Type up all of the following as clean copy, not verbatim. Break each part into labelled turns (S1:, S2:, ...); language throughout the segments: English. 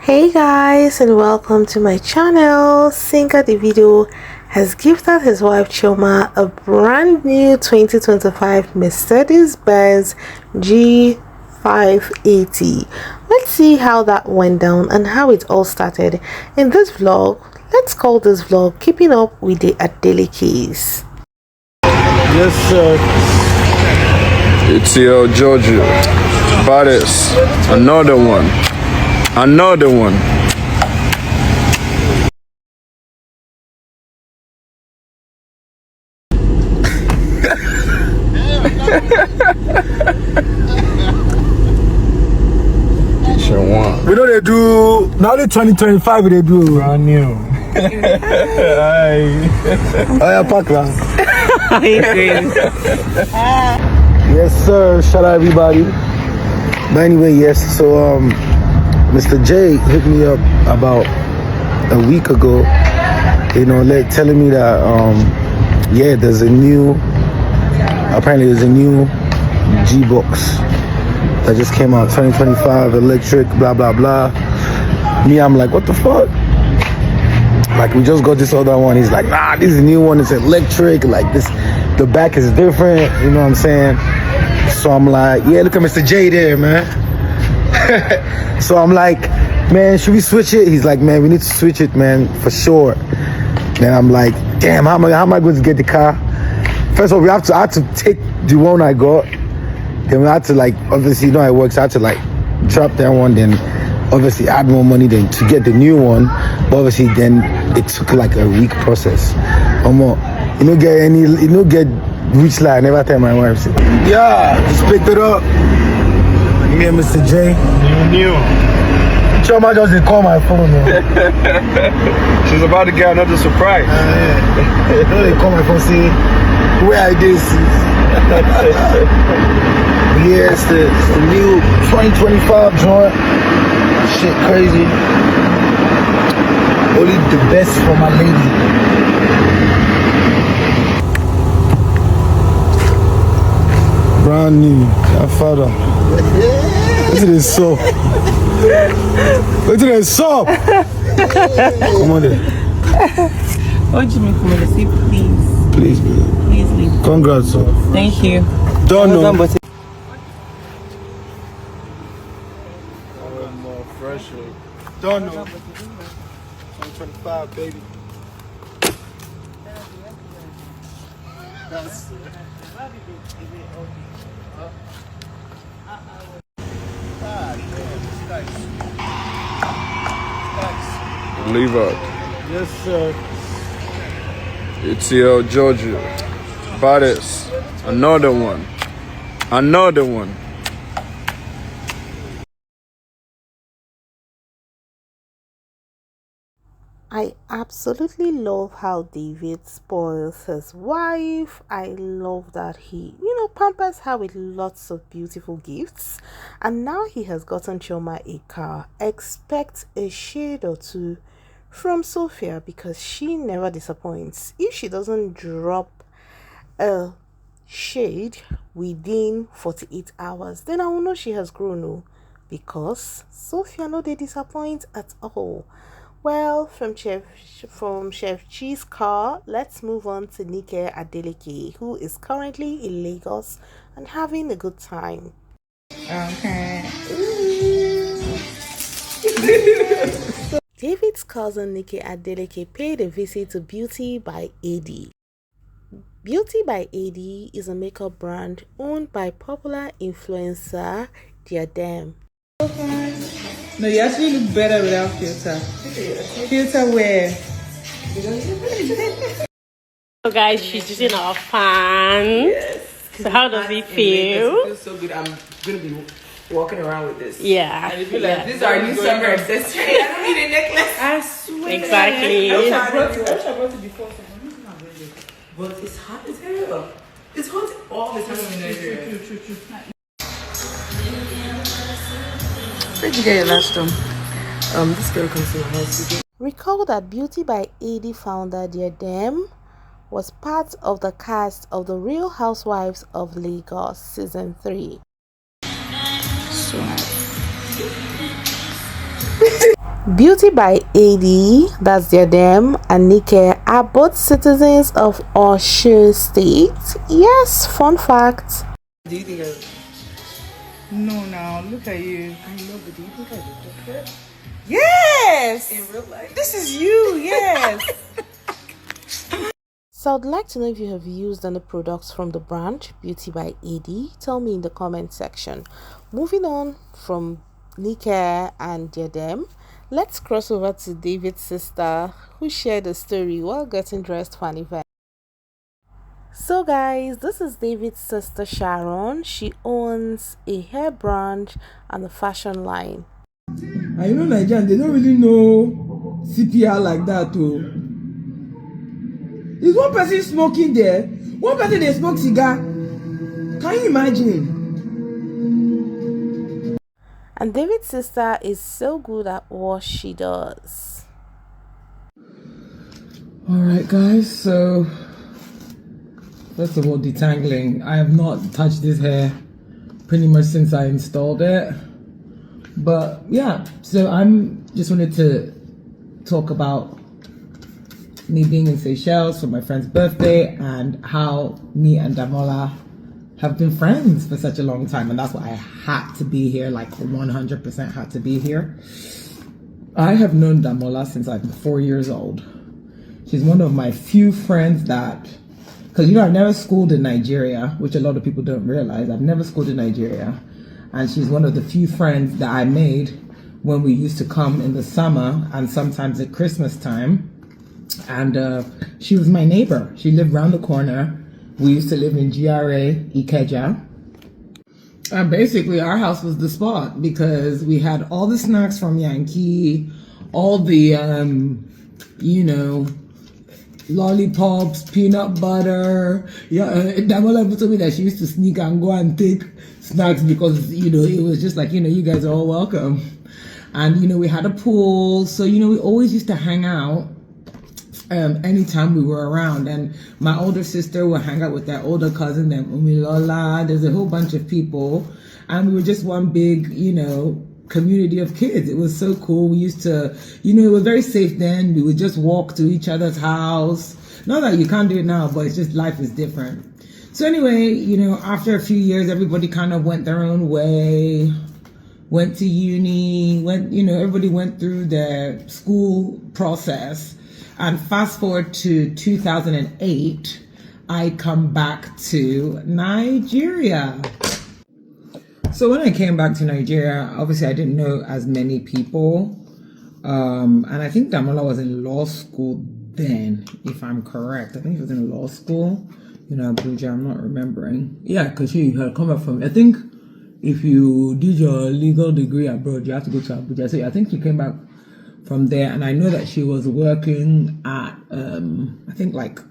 S1: Hey guys, and welcome to my channel. Singer Davido has gifted his wife Chioma a brand new 2025 Mercedes-Benz G580. Let's see how that went down and how it all started in this vlog. Let's call this vlog Keeping Up with the Adelekes.
S2: Yes, sir.
S3: It's your Georgia. Baddest. Another one. Another one. Sharon.
S2: We know they do, now the 2025 they do.
S3: Brand new.
S2: Hi. Oh yeah, pack that. Yes, sir. Shout out everybody. But anyway, yes, so Mr. J hit me up about a week ago, telling me that yeah, apparently there's a new G-Box that just came out, 2025 electric, blah blah blah. Me, I'm like, what the fuck? Like, we just got this other one. He's like, nah, this is a new one, it's electric, like this, the back is different, you know what I'm saying? So I'm like, yeah, look at Mr. J there, man. So I'm like, man, should we switch it? He's like, man, we need to switch it, man, for sure. Then I'm like, damn, how am I going to get the car? First of all, I had to take the one I got. Then we had to, like, obviously, you know how it works. I had to, like, trap that one, then obviously add more money then to get the new one. But obviously, then it took like a week process. You don't get which line. Never tell my wife. Say, yeah, just picked it up. Me and Mr. J.
S3: New.
S2: Chioma just didn't call my phone.
S3: She's about to get another surprise.
S2: They call my phone, say, where are this? Yes, the new 2025 joint. Shit crazy. Only the best for my lady. Brand new, our father. Look at this soap. Look at this soap. Come on there.
S4: What do you mean come on, see, please?
S2: Please,
S4: Please leave.
S2: congrats, sir.
S4: Thank you.
S2: Don't know.
S3: More fresh.
S2: Don't know. 2025, baby. That's
S3: Leave out.
S2: yes, sir.
S3: It's your Georgia. Baddest. Another one. Another one.
S1: I absolutely love how David spoils his wife. I love that he, pampers her with lots of beautiful gifts. And now he has gotten Chioma a car. Expect a shade or two from Sophia because she never disappoints. If she doesn't drop a shade within 48 hours, then I will know she has grown, because Sophia no they disappoint at all. Well, from Chef Chi's car, let's move on to Nik Adeleke, who is currently in Lagos and having a good time.
S4: Okay.
S1: David's cousin Nik Adeleke paid a visit to Beauty by AD. Beauty by AD is a makeup brand owned by popular influencer Davido'S.
S4: No, you actually look better without filter. Filter where?
S5: So guys, she's using our fan.
S6: Yes.
S5: So how does it feel?
S6: It feels so good. I'm gonna be walking around with this.
S5: Yeah.
S6: And feel like this is our new summer accessory. I don't need a necklace.
S4: I swear.
S5: Exactly.
S6: I wish I brought it before. But it's hot as hell. It's hot all the time in Nigeria. True. Where'd you get your last one? This girl comes to my house.
S1: Recall that Beauty by AD founder Davido'S was part of the cast of The Real Housewives of Lagos Season 3. Beauty by AD, that's their them, and Nik are both citizens of Osho State. Yes, fun fact.
S6: Do you think
S4: No, now look at you.
S6: I know, but do you think I look different
S4: Yes!
S6: in real life?
S4: This is you, yes.
S1: So I'd like to know if you have used any products from the brand Beauty by AD. Tell me in the comment section. Moving on from Nik and their them, let's cross over to David's sister who shared a story while getting dressed for an event. So guys, this is David's sister Sharon. She owns a hair brand and a fashion line.
S7: And you know Nigerians, they don't really know CPR like that too. Is one person smoking there? One person they smoke cigar. Can you imagine?
S1: And David's sister is so good at what she does.
S7: Alright guys, so first of all, detangling. I have not touched this hair pretty much since I installed it. But yeah, so I'm just wanted to talk about me being in Seychelles for my friend's birthday and how me and Damola have been friends for such a long time, and that's why I had to be here, like 100% had to be here. I have known Damola since I'm 4 years old. She's one of my few friends that, because I've never schooled in Nigeria, which a lot of people don't realize. I've never schooled in Nigeria, and she's one of the few friends that I made when we used to come in the summer and sometimes at Christmas time. And she was my neighbor. She lived around the corner. We used to live in GRA Ikeja. And basically our house was the spot because we had all the snacks from Yankee, all the, lollipops, peanut butter. Yeah, Damola told me that she used to sneak and go and take snacks because, it was just like, you guys are all welcome. And, we had a pool. So, we always used to hang out. Anytime we were around, and my older sister would hang out with their older cousin, them Umilola. There's a whole bunch of people, and we were just one big, community of kids. It was so cool. We used to, it was very safe then. We would just walk to each other's house. Not that you can't do it now, but it's just life is different. So anyway, after a few years, everybody kind of went their own way. Went to uni. Everybody went through their school process. And fast forward to 2008, I come back to Nigeria. So when I came back to Nigeria, obviously I didn't know as many people. And I think Damola was in law school then, if I'm correct. I think he was in law school in Abuja, I'm not remembering. Yeah, because she had come back from, I think if you did your legal degree abroad, you have to go to Abuja. So I think she came back from there, and I know that she was working at I think like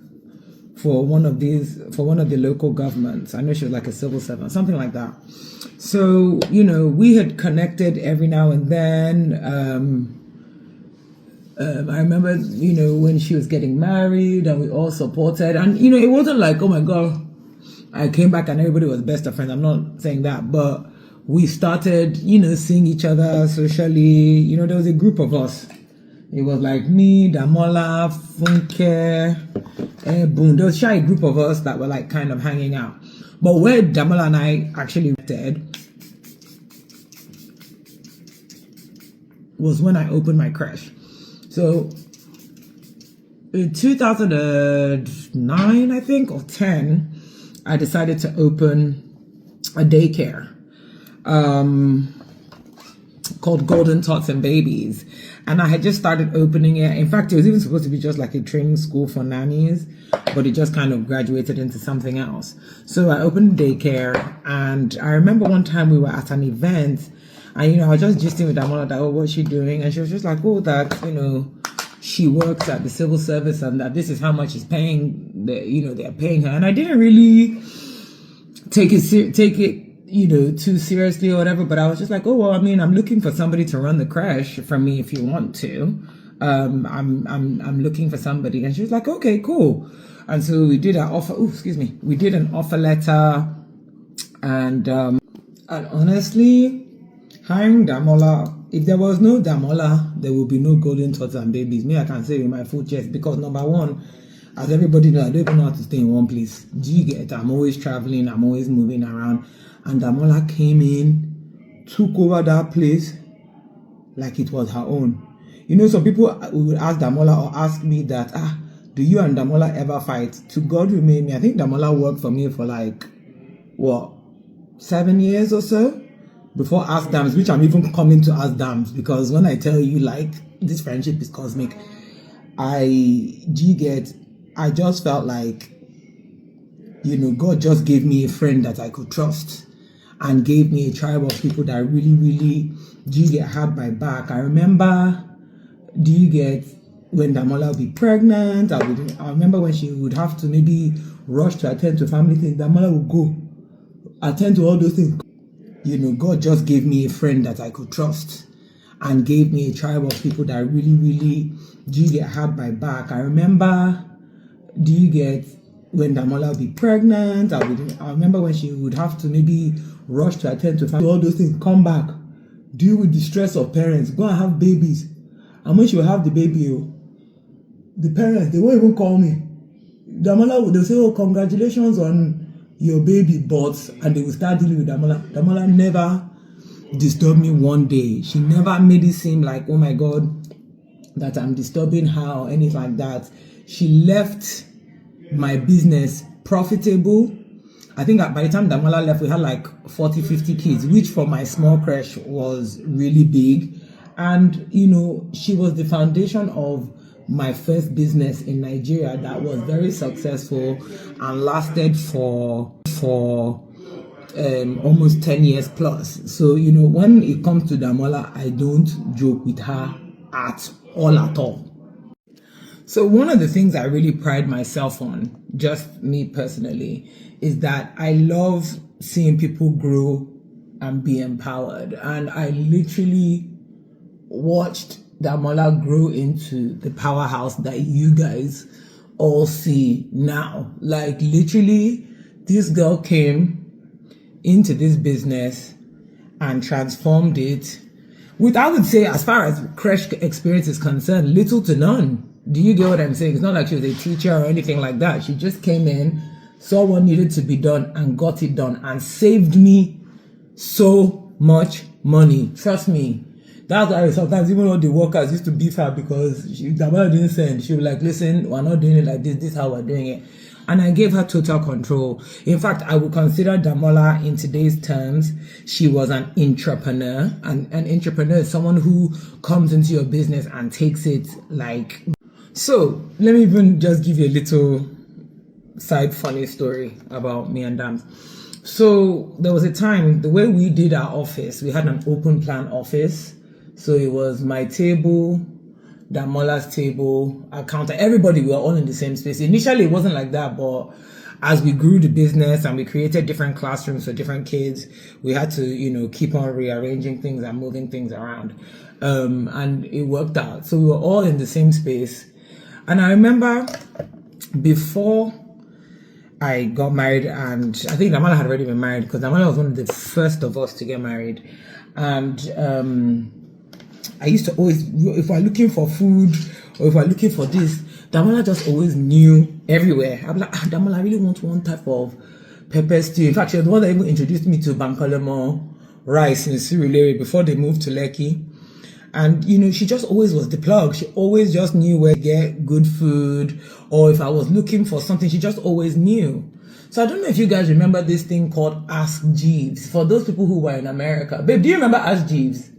S7: for one of the local governments. I know she was like a civil servant, something like that. So we had connected every now and then. I remember when she was getting married, and we all supported, and it wasn't like, oh my god, I came back and everybody was best of friends. I'm not saying that, but we started, seeing each other socially. There was a group of us. It was like me, Damola, Funke, Boom. There was a shy group of us that were like kind of hanging out. But where Damola and I actually met was when I opened my creche. So in 2009, I think, or 10, I decided to open a daycare. Called Golden Tots and Babies, and I had just started opening it. In fact, it was even supposed to be just like a training school for nannies, but it just kind of graduated into something else. So I opened daycare, and I remember one time we were at an event, and I was just gisting with Damola that, oh, what's she doing? And she was just like, oh, that she works at the civil service, and that this is how much is paying. They're paying her, and I didn't really take it too seriously or whatever, but I was just like, oh, well, I'm looking for somebody to run the creche for me if you want to. I'm looking for somebody. And she was like, okay, cool. And so we did an offer, we did an offer letter, and honestly, hiring Damola if there was no Damola, there would be no golden tots and babies. Me, I can say with my full chest, because number one, as everybody knows, I don't even know how to stay in one place. Do you get it? I'm always traveling, I'm always moving around. And Damola came in, took over that place like it was her own. You know, some people would ask Damola or ask me that, do you and Damola ever fight? To God remain me, I think Damola worked for me for like, 7 years or so before Ask Dams, which I'm even coming to Ask Dams, because when I tell you, like, this friendship is cosmic, I just felt like, you know, God just gave me a friend that I could trust and gave me a tribe of people that really, really, had my back. I remember, when Damola would be pregnant, I remember when she would have to maybe rush to attend to family things, Damola would go attend to all those things. You know, God just gave me a friend that I could trust and gave me a tribe of people that really, really, had my back. I remember, when Damola would be pregnant, I remember when she would have to maybe rush to attend to family, all those things, come back, deal with the stress of parents, go and have babies. And when she will have the baby, the parents, they won't even call me. Damola, they'll say, oh, congratulations on your baby, and they will start dealing with Damola. Damola never disturbed me one day. She never made it seem like, oh my God, that I'm disturbing her or anything like that. She left my business profitable. I think by the time Damola left, we had like 40, 50 kids, which for my small creche was really big. And, you know, she was the foundation of my first business in Nigeria that was very successful and lasted for almost 10 years plus. So, you know, when it comes to Damola, I don't joke with her at all. So one of the things I really pride myself on, just me personally, is that I love seeing people grow and be empowered. And I literally watched Damola grow into the powerhouse that you guys all see now. Like, literally, this girl came into this business and transformed it with, I would say, as far as creche experience is concerned, little to none. Do you get what I'm saying? It's not like she was a teacher or anything like that. She just came in, saw what needed to be done and got it done, and saved me so much money. Trust me. That's why sometimes even all the workers used to beef her, because Damola didn't send. She was like, listen, we're not doing it like this. This is how we're doing it. And I gave her total control. In fact, I would consider Damola, in today's terms, she was an entrepreneur. And an entrepreneur is someone who comes into your business and takes it like... So, let me even just give you a little side funny story about me and Dams. So, there was a time, the way we did our office, we had an open plan office. So it was my table, Damola's table, our counter, everybody, we were all in the same space. Initially, it wasn't like that, but as we grew the business and we created different classrooms for different kids, we had to, you know, keep on rearranging things and moving things around. And it worked out. So we were all in the same space. And I remember before I got married, and I think Damola had already been married, because Damola was one of the first of us to get married. And I used to always, if we're looking for food or if we're looking for this, Damola just always knew everywhere. I'm like, Damola, I really want one type of pepper stew. In fact, she was the one that even introduced me to Bankalemo rice in Surulere before they moved to Lekki. And, you know, she just always was the plug. She always just knew where to get good food, or if I was looking for something, she just always knew. So I don't know if you guys remember this thing called Ask Jeeves. For those people who were in America. Babe, do you remember Ask Jeeves?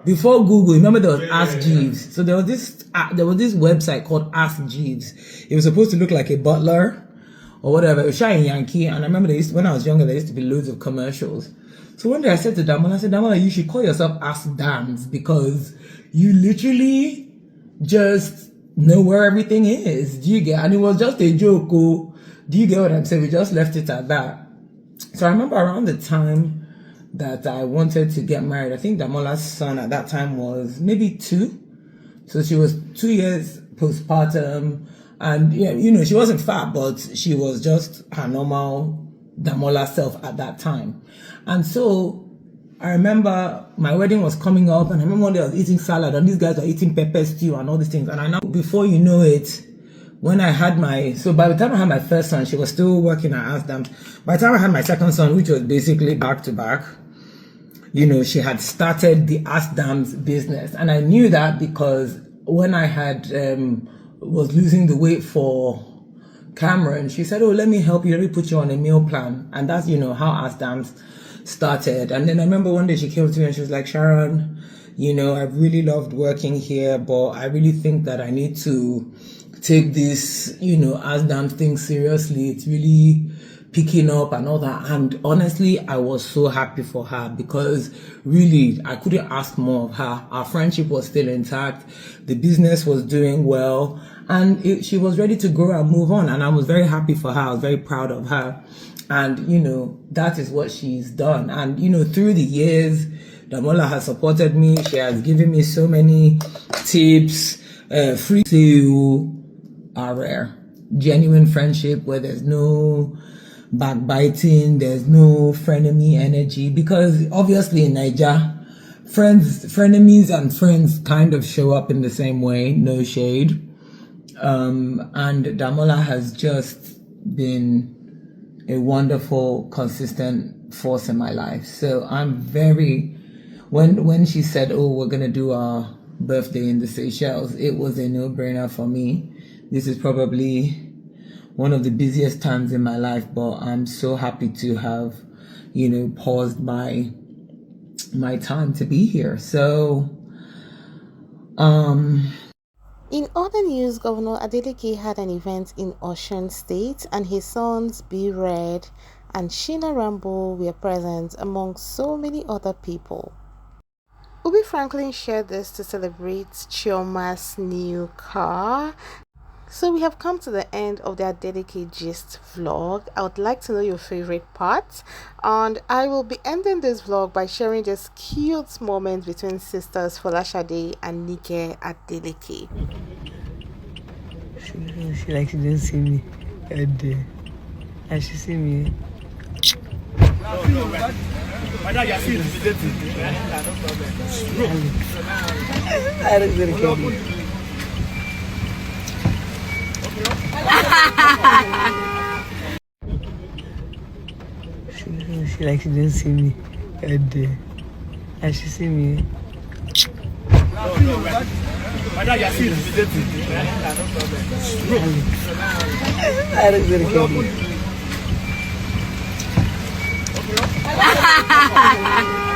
S7: Before Google, remember there was Ask Jeeves. So there was this website called Ask Jeeves. It was supposed to look like a butler or whatever. It was shy in Yankee. And I remember when I was younger, there used to be loads of commercials. So one day I said to Damola, Damola, you should call yourself Ask Dams, because you literally just know where everything is. Do you get? And it was just a joke. Oh, do you get what I'm saying? We just left it at that. So I remember around the time that I wanted to get married, I think Damola's son at that time was maybe 2. So she was 2 years postpartum. And, yeah, you know, she wasn't fat, but she was just her normal Damola self at that time. And so I remember my wedding was coming up, and I remember one day I was eating salad, and these guys were eating pepper stew and all these things. And I know, before you know it, when I had by the time I had my first son, she was still working at Asdams. By the time I had my second son, which was basically back to back, she had started the Asdams business. And I knew that because when I had, was losing the weight for Cameron, she said, oh, let me help you, let me put you on a meal plan. And that's, how Asdams started. And then I remember one day she came to me and she was like, Sharon, I've really loved working here, but I really think that I need to take this, Asdams thing seriously. It's really picking up and all that. And honestly, I was so happy for her because really, I couldn't ask more of her. Our friendship was still intact. The business was doing well. And she was ready to grow and move on. And I was very happy for her. I was very proud of her. And, that is what she's done. And, through the years, Damola has supported me. She has given me so many tips. Free to are rare. Genuine friendship where there's no backbiting, there's no frenemy energy. Because obviously in Nigeria, frenemies and friends kind of show up in the same way. No shade. And Damola has just been a wonderful, consistent force in my life. So I'm when she said, oh, we're going to do our birthday in the Seychelles, it was a no-brainer for me. This is probably one of the busiest times in my life, but I'm so happy to have, paused my time to be here. So,
S1: In other news, Governor Adeleke had an event in Osun State, and his sons B Red and Sheena Rambo were present among so many other people. Ubi Franklin shared this to celebrate Chioma's new car. So we have come to the end of the Adeleke Gist vlog. I would like to know your favorite part, and I will be ending this vlog by sharing this cute moment between sisters Folashade and Nik Adeleke.
S6: She didn't see me, and she see me. She didn't see me, and she see me. I